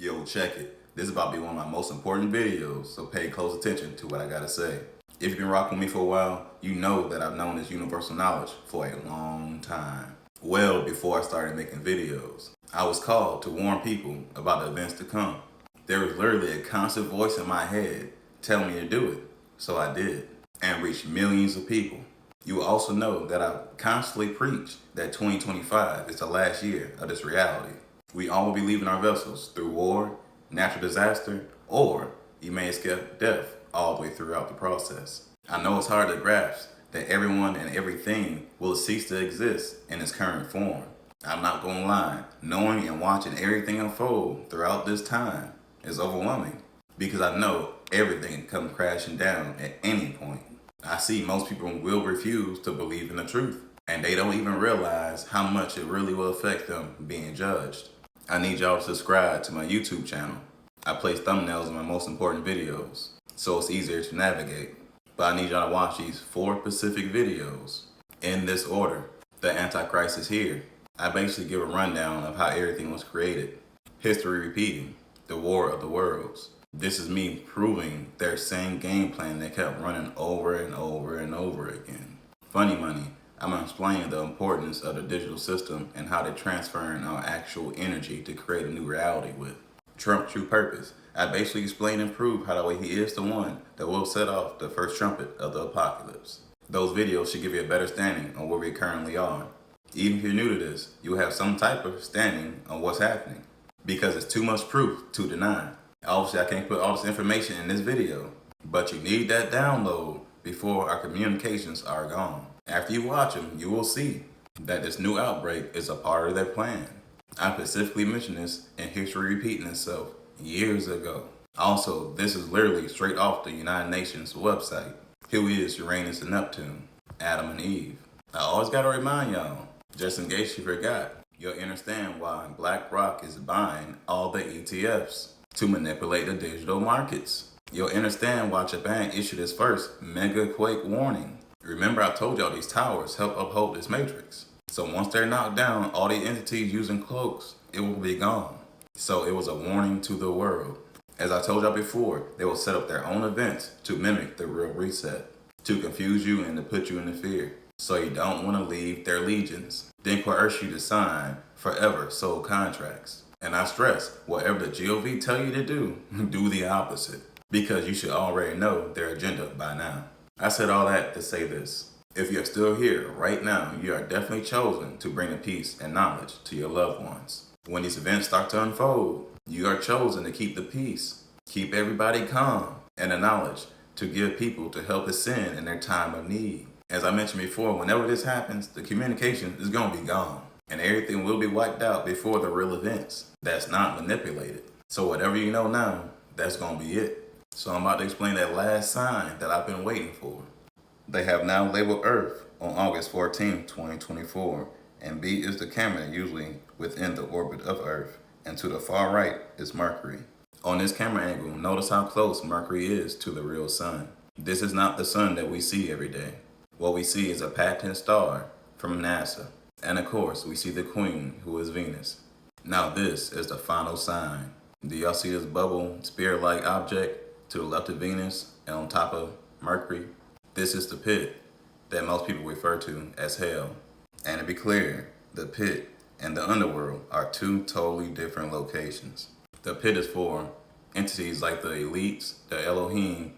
Yo, check it. This is about to be one of my most important videos, so pay close attention to what I gotta say. If you've been rocking with me for a while, you know that I've known this universal knowledge for a long time. Well before I started making videos. I was called to warn people about the events to come. There was literally a constant voice in my head telling me to do it, so I did, and reached millions of people. You will also know that I constantly preach that 2025 is the last year of this reality. We all will be leaving our vessels through war, natural disaster, or you may escape death all the way throughout the process. I know it's hard to grasp that everyone and everything will cease to exist in its current form. I'm not gonna lie, knowing and watching everything unfold throughout this time is overwhelming because I know everything can come crashing down at any point. I see most people will refuse to believe in the truth, and they don't even realize how much it really will affect them being judged. I need y'all to subscribe to my YouTube channel. I place thumbnails in my most important videos, so it's easier to navigate. But I need y'all to watch these 4 specific videos in this order. The Antichrist is here. I basically give a rundown of how everything was created. History repeating. The War of the Worlds. This is me proving their same game plan they kept running over and over and over again. Funny money. I'm explaining the importance of the digital system and how they're transferring our actual energy to create a new reality with. Trump's true purpose. I basically explain and prove how the way he is the one that will set off the first trumpet of the apocalypse. Those videos should give you a better standing on where we currently are. Even if you're new to this, you will have some type of standing on what's happening because it's too much proof to deny. Obviously, I can't put all this information in this video, but you need that download before our communications are gone. After you watch them, you will see that this new outbreak is a part of their plan. I specifically mentioned this in history repeating itself years ago. Also, this is literally straight off the United Nations website. Who is Uranus and Neptune? Adam and Eve. I always gotta remind y'all, just in case you forgot, you'll understand why BlackRock is buying all the ETFs to manipulate the digital markets. You'll understand why Japan issued its first mega quake warning. Remember, I told y'all these towers help uphold this matrix. So once they're knocked down, all the entities using cloaks, it will be gone. So it was a warning to the world. As I told y'all before, they will set up their own events to mimic the real reset, to confuse you and to put you into fear. So you don't want to leave their legions, then coerce you to sign forever sold contracts. And I stress, whatever the GOV tell you to do, do the opposite, because you should already know their agenda by now. I said all that to say this. If you're still here right now, you are definitely chosen to bring the peace and knowledge to your loved ones. When these events start to unfold, you are chosen to keep the peace, keep everybody calm, and the knowledge to give people to help ascend in their time of need. As I mentioned before, whenever this happens, the communication is going to be gone, and everything will be wiped out before the real events. That's not manipulated. So whatever you know now, that's going to be it. So I'm about to explain that last sign that I've been waiting for. They have now labeled Earth on August 14, 2024, and B is the camera usually within the orbit of Earth, and to the far right is Mercury. On this camera angle, notice how close Mercury is to the real sun. This is not the sun that we see every day. What we see is a patent star from NASA, and of course we see the Queen, who is Venus. Now this is the final sign. Do y'all see this bubble spear-like object to the left of Venus and on top of Mercury? This is the pit that most people refer to as hell. And to be clear, the pit and the underworld are 2 totally different locations. The pit is for entities like the elites, the Elohim,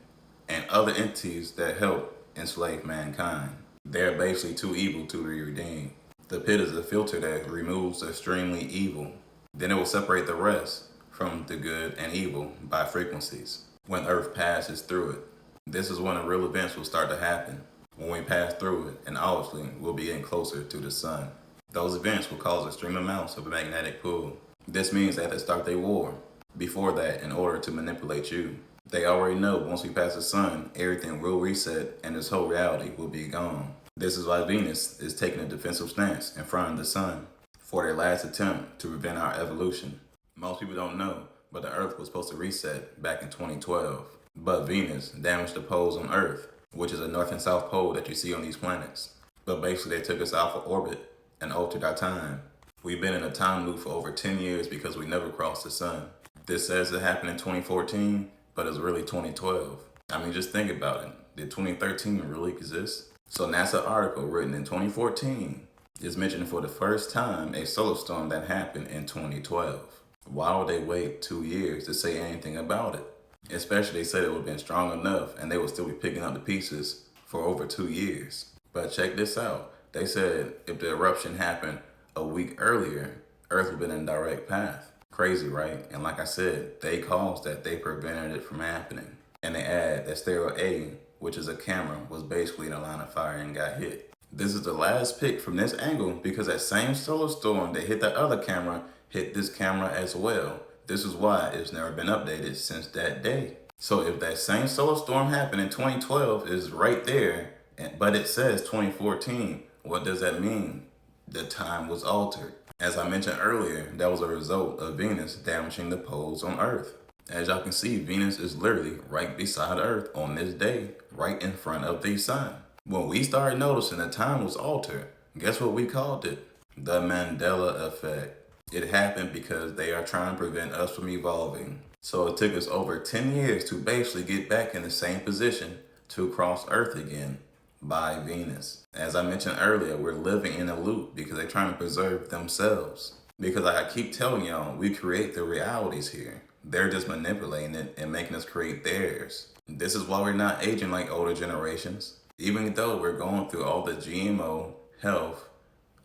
and other entities that help enslave mankind. They're basically too evil to be redeemed. The pit is a filter that removes the extremely evil. Then it will separate the rest from the good and evil by frequencies when Earth passes through it. This is when the real events will start to happen. When we pass through it, and obviously we'll be getting closer to the sun. Those events will cause extreme amounts of magnetic pull. This means they have to start their war before that in order to manipulate you. They already know once we pass the sun, everything will reset and this whole reality will be gone. This is why Venus is taking a defensive stance in front of the sun for their last attempt to prevent our evolution. Most people don't know, but the Earth was supposed to reset back in 2012. But Venus damaged the poles on Earth, which is a north and south pole that you see on these planets. But basically they took us out of orbit and altered our time. We've been in a time loop for over 10 years because we never crossed the sun. This says it happened in 2014, but it's really 2012. I mean, just think about it. Did 2013 really exist? So NASA article written in 2014 is mentioning for the first time a solar storm that happened in 2012. Why would they wait 2 years to say anything about it? Especially they said it would have been strong enough and they would still be picking up the pieces for over 2 years. But check this out. They said if the eruption happened a week earlier, Earth would have been in a direct path. Crazy, right? And like I said, they caused that. They prevented it from happening. And they add that stereo A, which is a camera, was basically in a line of fire and got hit. This is the last pic from this angle because that same solar storm that hit the other camera hit this camera as well. This is why it's never been updated since that day. So if that same solar storm happened in 2012 is right there, but it says 2014, what does that mean? The time was altered. As I mentioned earlier, that was a result of Venus damaging the poles on Earth. As y'all can see, Venus is literally right beside Earth on this day, right in front of the sun. When we started noticing the time was altered, guess what we called it? The Mandela effect. It happened because they are trying to prevent us from evolving. So it took us over 10 years to basically get back in the same position to cross Earth again by Venus. As I mentioned earlier, we're living in a loop because they're trying to preserve themselves. Because like I keep telling y'all, we create the realities here. They're just manipulating it and making us create theirs. This is why we're not aging like older generations. Even though we're going through all the GMO, health,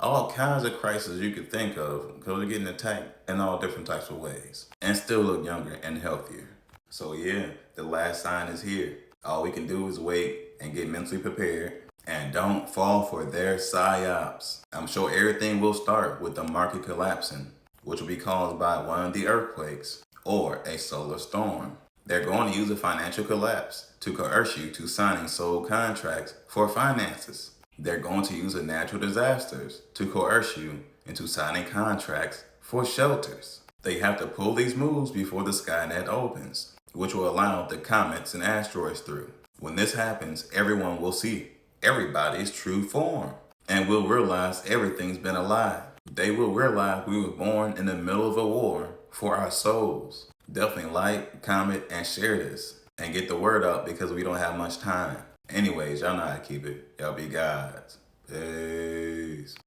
all kinds of crises you could think of because we're getting attacked in all different types of ways and still look younger and healthier. So yeah, the last sign is here. All we can do is wait and get mentally prepared and don't fall for their psyops. I'm sure everything will start with the market collapsing, which will be caused by one of the earthquakes or a solar storm. They're going to use a financial collapse to coerce you to signing sold contracts for finances. They're going to use a natural disasters to coerce you into signing contracts for shelters. They have to pull these moves before the Skynet opens, which will allow the comets and asteroids through. When this happens, everyone will see everybody's true form and will realize everything's been a lie. They will realize we were born in the middle of a war for our souls. Definitely like, comment, and share this and get the word out because we don't have much time. Anyways, y'all know how to keep it. Y'all be gods. Peace.